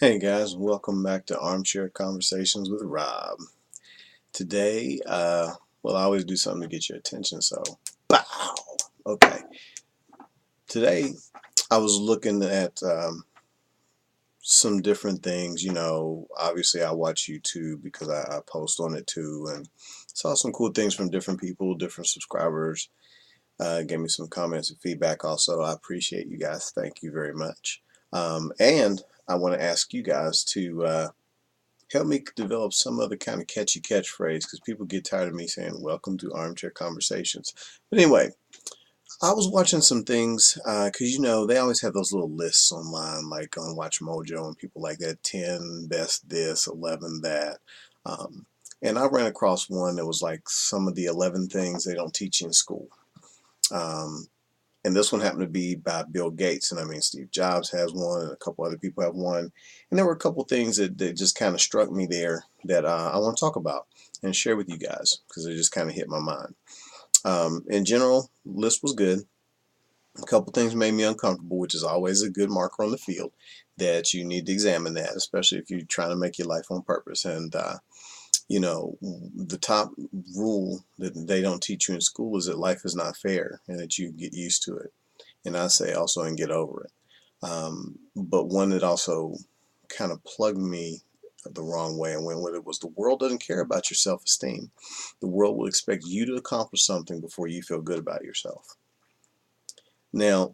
Hey guys, welcome back to Armchair Conversations with Rob. Today, well, I always do something to get your attention, so bow. Okay, today I was looking at some different things. Obviously I watch YouTube because I post on it too, and saw some cool things from different people, different subscribers. Gave me some comments and feedback also. I appreciate you guys. Thank you very much. And I want to ask you guys to help me develop some other kind of catchy catchphrase because people get tired of me saying welcome to Armchair Conversations. But anyway, I was watching some things because they always have those little lists online, like on Watch Mojo and people like that, 10 best this, 11 that. um, and I ran across one that was like some of the 11 things they don't teach you in school. um, and this one happened to be by Bill Gates, and I mean Steve Jobs has one, and a couple other people have one, and there were a couple things that just kind of struck me there that I want to talk about and share with you guys because it just kind of hit my mind. In general, list was good. A couple things made me uncomfortable, which is always a good marker on the field that you need to examine that, especially if you're trying to make your life on purpose. And the top rule that they don't teach you in school is that life is not fair and that you get used to it. And I say also and get over it. But one that also kind of plugged me the wrong way and went with it was the world doesn't care about your self-esteem. The world will expect you to accomplish something before you feel good about yourself. Now,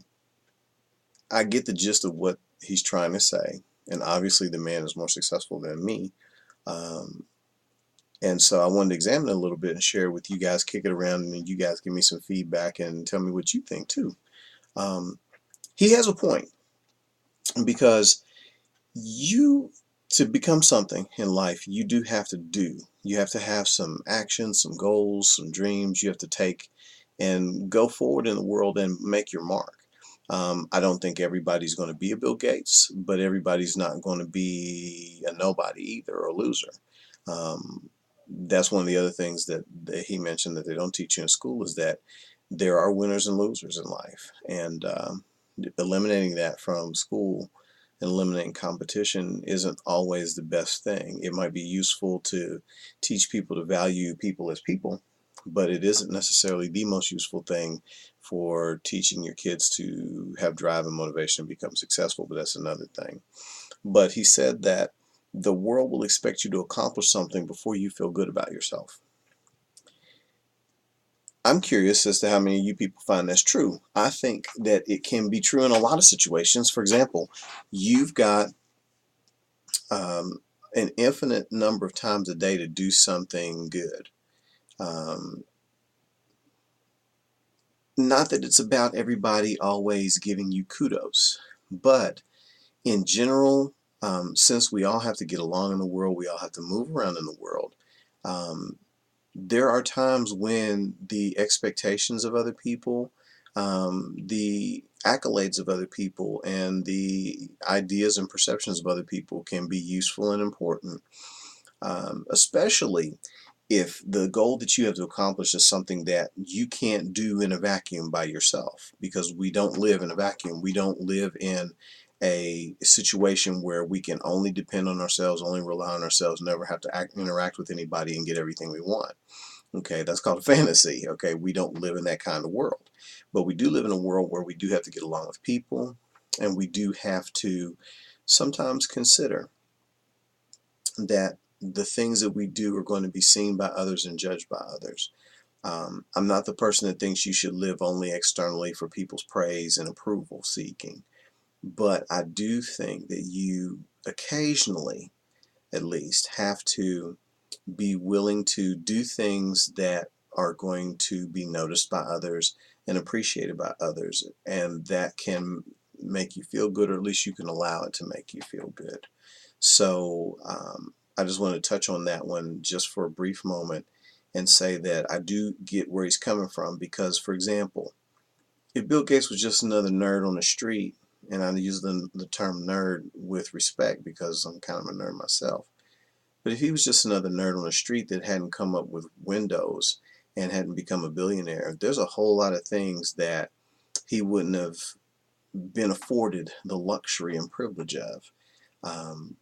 I get the gist of what he's trying to say, and obviously the man is more successful than me. Um, and so I wanted to examine it a little bit and share with you guys, kick it around, and you guys give me some feedback and tell me what you think too. Um, he has a point because you to become something in life, you do have to do. You have to have some actions, some goals, some dreams you have to take and go forward in the world and make your mark. I don't think everybody's going to be a Bill Gates, but everybody's not going to be a nobody either or a loser. That's one of the other things that he mentioned that they don't teach you in school is that there are winners and losers in life. And eliminating that from school and eliminating competition isn't always the best thing. It might be useful to teach people to value people as people, but it isn't necessarily the most useful thing for teaching your kids to have drive and motivation to become successful, but that's another thing. But he said that the world will expect you to accomplish something before you feel good about yourself. I'm curious as to how many of you people find that's true. I think that it can be true in a lot of situations. For example, you've got um, an infinite number of times a day to do something good. Um, Not that it's about everybody always giving you kudos, but in general, since we all have to get along in the world, we all have to move around in the world. Um, there are times when the expectations of other people, the accolades of other people, and the ideas and perceptions of other people can be useful and important, especially if the goal that you have to accomplish is something that you can't do in a vacuum by yourself, because we don't live in a vacuum. We don't live in a situation where we can only depend on ourselves, only rely on ourselves, never have to interact with anybody and get everything we want. Okay, that's called a fantasy. Okay, we don't live in that kind of world. But we do live in a world where we do have to get along with people, and we do have to sometimes consider that the things that we do are going to be seen by others and judged by others. I'm not the person that thinks you should live only externally for people's praise and approval seeking, but I do think that you occasionally, at least, have to be willing to do things that are going to be noticed by others and appreciated by others, and that can make you feel good, or at least you can allow it to make you feel good. So I just want to touch on that one just for a brief moment and say that I do get where he's coming from, because, for example, if Bill Gates was just another nerd on the street, and I use the term nerd with respect because I'm kind of a nerd myself, but if he was just another nerd on the street that hadn't come up with Windows and hadn't become a billionaire, there's a whole lot of things that he wouldn't have been afforded the luxury and privilege of. Um,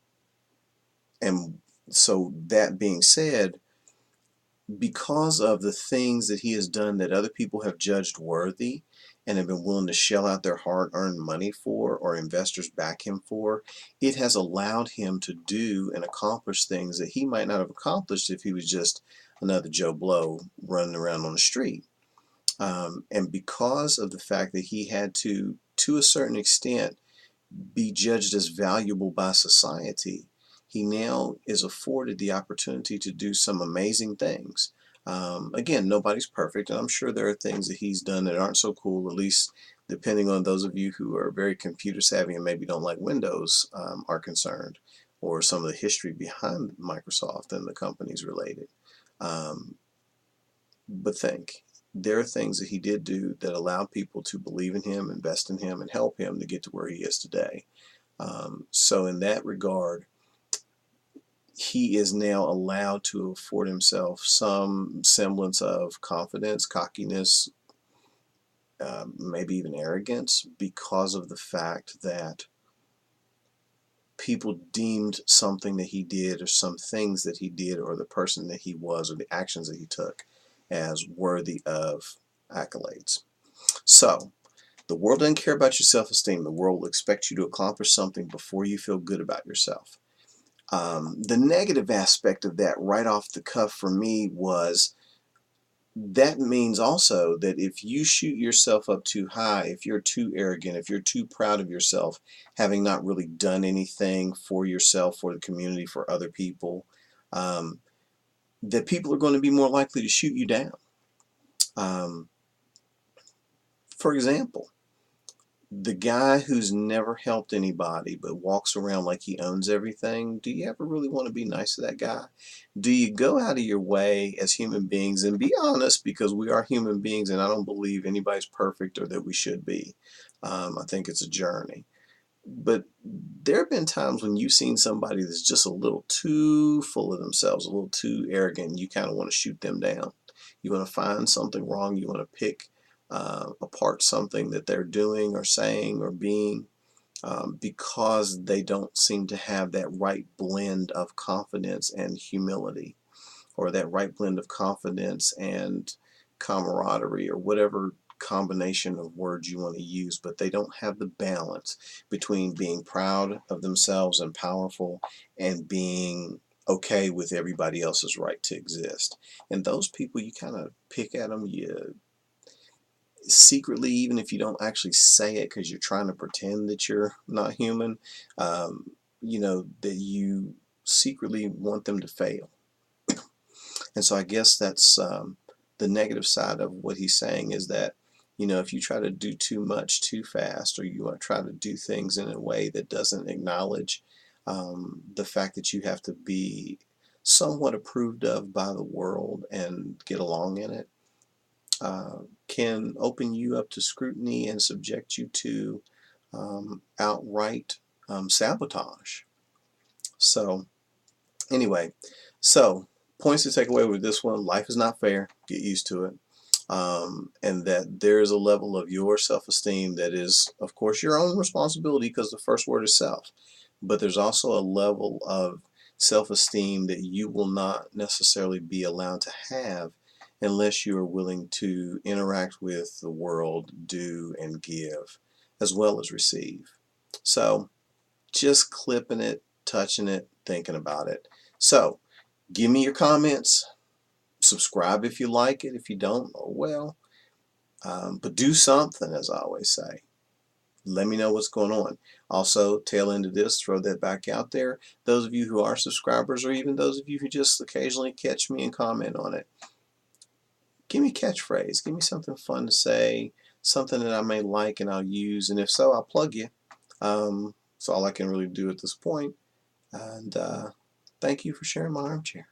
and so that being said, because of the things that he has done that other people have judged worthy and have been willing to shell out their hard-earned money for, or investors back him for, it has allowed him to do and accomplish things that he might not have accomplished if he was just another Joe Blow running around on the street. And because of the fact that he had to a certain extent, be judged as valuable by society, he now is afforded the opportunity to do some amazing things. Again, nobody's perfect, and I'm sure there are things that he's done that aren't so cool, at least depending on those of you who are very computer savvy and maybe don't like Windows are concerned, or some of the history behind Microsoft and the companies related. Um, but think, there are things that he did do that allowed people to believe in him, invest in him, and help him to get to where he is today. So in that regard, he is now allowed to afford himself some semblance of confidence, cockiness, maybe even arrogance, because of the fact that people deemed something that he did, or some things that he did, or the person that he was, or the actions that he took as worthy of accolades. So the world doesn't care about your self-esteem. The world will expect you to accomplish something before you feel good about yourself. The negative aspect of that right off the cuff for me was, that means also that if you shoot yourself up too high, if you're too arrogant, if you're too proud of yourself, having not really done anything for yourself, for the community, for other people, um, that people are going to be more likely to shoot you down. Um, for example, the guy who's never helped anybody but walks around like he owns everything, do you ever really want to be nice to that guy? Do you go out of your way as human beings, and be honest, because we are human beings and I don't believe anybody's perfect or that we should be. I think it's a journey. But there have been times when you've seen somebody that's just a little too full of themselves, a little too arrogant, and you kind of want to shoot them down. You want to find something wrong, you want to pick apart something that they're doing or saying or being, because they don't seem to have that right blend of confidence and humility, or that right blend of confidence and camaraderie, or whatever combination of words you want to use, but they don't have the balance between being proud of themselves and powerful, and being okay with everybody else's right to exist. And those people, you kind of pick at them, you secretly, even if you don't actually say it because you're trying to pretend that you're not human, um, that you secretly want them to fail. And so I guess that's the negative side of what he's saying, is that, if you try to do too much too fast, or you try to do things in a way that doesn't acknowledge the fact that you have to be somewhat approved of by the world and get along in it, can open you up to scrutiny and subject you to outright sabotage. So anyway, so points to take away with this one: life is not fair. Get used to it. And that there is a level of your self-esteem that is, of course, your own responsibility, because the first word is self. But there's also a level of self-esteem that you will not necessarily be allowed to have unless you are willing to interact with the world, do and give, as well as receive. So just clipping it, touching it, thinking about it. So give me your comments. Subscribe if you like it. If you don't, oh well. But do something, as I always say. Let me know what's going on. Also, tail end of this, throw that back out there. Those of you who are subscribers, or even those of you who just occasionally catch me and comment on it, give me a catchphrase. Give me something fun to say, something that I may like and I'll use. And if so, I'll plug you. That's all I can really do at this point. And thank you for sharing my armchair.